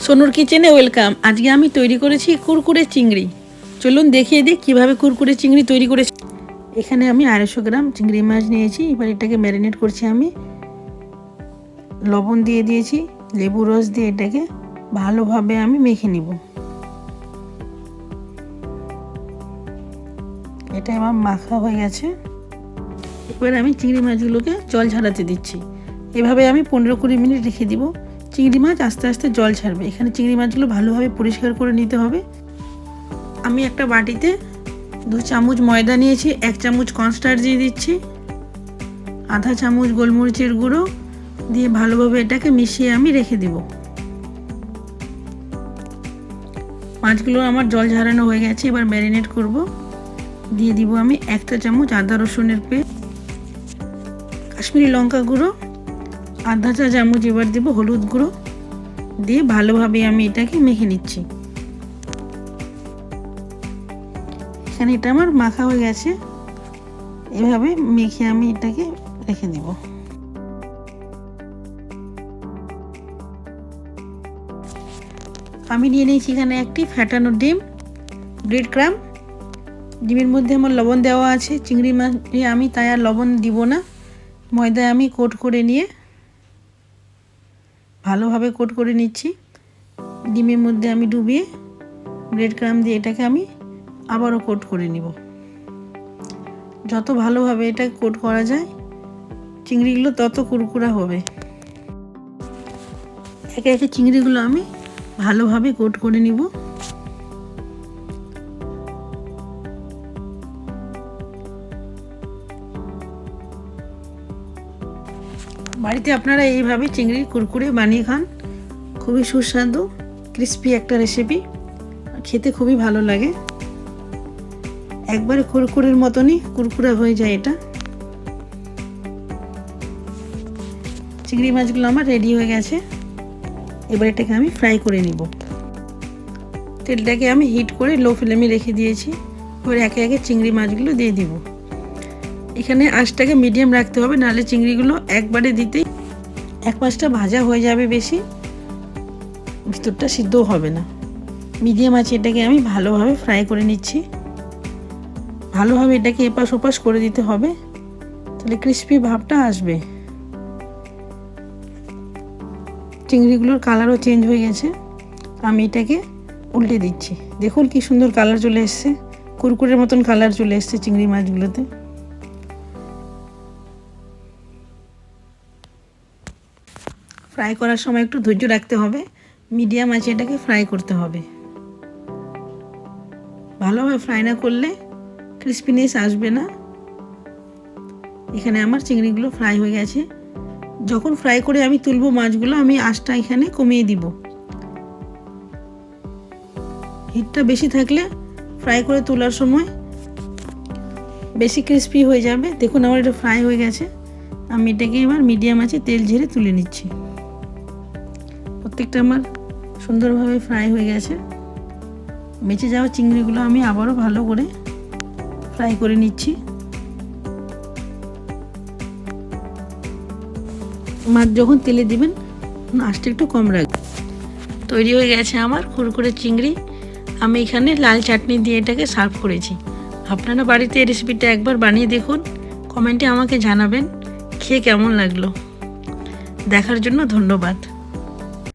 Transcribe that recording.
সোনুর কিচেনে ওয়েলকাম। আজকে আমি তৈরি করেছি কুরকুরে চিংড়ি। চলুন দেখিয়ে দিই কীভাবে কুরকুরে চিংড়ি তৈরি করেছি। এখানে আমি 250 গ্রাম চিংড়ি মাছ নিয়েছি। এবার এটাকে ম্যারিনেট করছি। আমি লবণ দিয়ে দিয়েছি, লেবু রস দিয়ে এটাকে ভালোভাবে আমি মেখে নিব। এটা আমার মাখা হয়ে গেছে। এবার আমি চিংড়ি মাছগুলোকে জল ঝরাতে দিচ্ছি। এভাবে আমি 15-20 মিনিট রেখে দিব। চিংড়ি মাছ আস্তে আস্তে জল ছাড়বে। এখানে চিংড়ি মাছগুলো ভালোভাবে পরিষ্কার করে নিতে হবে। আমি একটা বাটিতে 2 চামচ ময়দা নিয়েছি, 1 চামচ কর্নস্টার্চ দিয়ে দিচ্ছি, আধা চামচ গোলমরিচের গুঁড়ো দিয়ে ভালোভাবে এটাকে মিশিয়ে আমি রেখে দেব। মাছগুলো আমার জল ঝরানো হয়ে গেছে। এবার ম্যারিনেট করব। দিয়ে দিব আমি 1 চামচ আদা রসুনের পেস্ট, কাশ্মীরি লঙ্কা গুঁড়ো আধা চা চামচ, এবার দেব হলুদ গুঁড়ো দিয়ে ভালোভাবে আমি এটাকে মেখে নিচ্ছি। এখানে এটা আমার মাখা হয়ে গেছে। এভাবে মেখে আমি এটাকে রেখে দেব। আমি নিয়ে নিয়েছি এখানে একটি ফ্যাটানো ডিম, ব্রেড ক্রাম্ব। ডিমের মধ্যে আমার লবণ দেওয়া আছে। চিংড়ি মাছে আমি তাই আর লবণ দিব না। ময়দায় আমি কোট করে নিয়ে ভালোভাবে কোট করে নিচ্ছি। ডিমের মধ্যে আমি ডুবিয়ে ব্রেড ক্রাম্ব দিয়ে এটাকে আমি আবারও কোট করে নিব। যত ভালোভাবে এটা কোট করা যায় চিংড়িগুলো তত কুরকুরা হবে। একে একে চিংড়িগুলো আমি ভালোভাবে কোট করে নিব। বাড়িতে আপনারা এইভাবে চিংড়ির কুরকুরে বানিয়ে খান। খুবই সুস্বাদু, ক্রিস্পি একটা রেসিপি, খেতে খুবই ভালো লাগে। একবারে কুরকুরের মতনই কুরকুরা হয়ে যায় এটা। চিংড়ি মাছগুলো আমার রেডি হয়ে গেছে। এবার এটাকে আমি ফ্রাই করে নিব। তেলটাকে আমি হিট করে লো ফ্লেমে রেখে দিয়েছি। এবার একে একে চিংড়ি মাছগুলো দিয়ে দিব। এখানে আঁচটাকে মিডিয়াম রাখতে হবে, নাহলে চিংড়িগুলো একবারে দিতেই এক পাশটা ভাজা হয়ে যাবে, বেশি ভিতরটা সিদ্ধ হবে না। মিডিয়াম আছে এটাকে আমি ভালোভাবে ফ্রাই করে নিচ্ছি। ভালোভাবে এটাকে এপাশ ওপাশ করে দিতে হবে, তাহলে ক্রিস্পি ভাবটা আসবে। চিংড়িগুলোর কালারও চেঞ্জ হয়ে গেছে। আমি এটাকে উল্টে দিচ্ছি। দেখুন কি সুন্দর কালার চলে এসছে, কুরকুরের মতন কালার চলে এসছে চিংড়ি মাছগুলোতে। ফ্রাই করার সময় একটু ধৈর্য রাখতে হবে। মিডিয়াম আছে এটাকে ফ্রাই করতে হবে। ভালোভাবে ফ্রাই না করলে ক্রিস্পিনেস আসবে না। এখানে আমার চিংড়িগুলো ফ্রাই হয়ে গেছে। যখন ফ্রাই করে আমি তুলবো মাছগুলো, আমি আঁচটা এখানে কমিয়ে দিব। হিটটা বেশি থাকলে ফ্রাই করে তোলার সময় বেশি ক্রিস্পি হয়ে যাবে। দেখুন আমার এটা ফ্রাই হয়ে গেছে। আমি এটাকে এবার মিডিয়াম আছে তেল ঝেড়ে তুলে নিচ্ছি। প্রত্যেকটা আমার সুন্দরভাবে ফ্রাই হয়ে গেছে। বেঁচে যাওয়া চিংড়িগুলো আমি আবারও ভালো করে ফ্রাই করে নিচ্ছি। মাছ যখন তেলে দিবেন আঁচটা একটু কম রাখবেন। তৈরি হয়ে গেছে আমার কুরকুরে চিংড়ি। আমি এখানে লাল চাটনি দিয়ে এটাকে সার্ভ করেছি। আপনারা বাড়িতে এই রেসিপিটা একবার বানিয়ে দেখুন, কমেন্টে আমাকে জানাবেন খেয়ে কেমন লাগলো। দেখার জন্য ধন্যবাদ।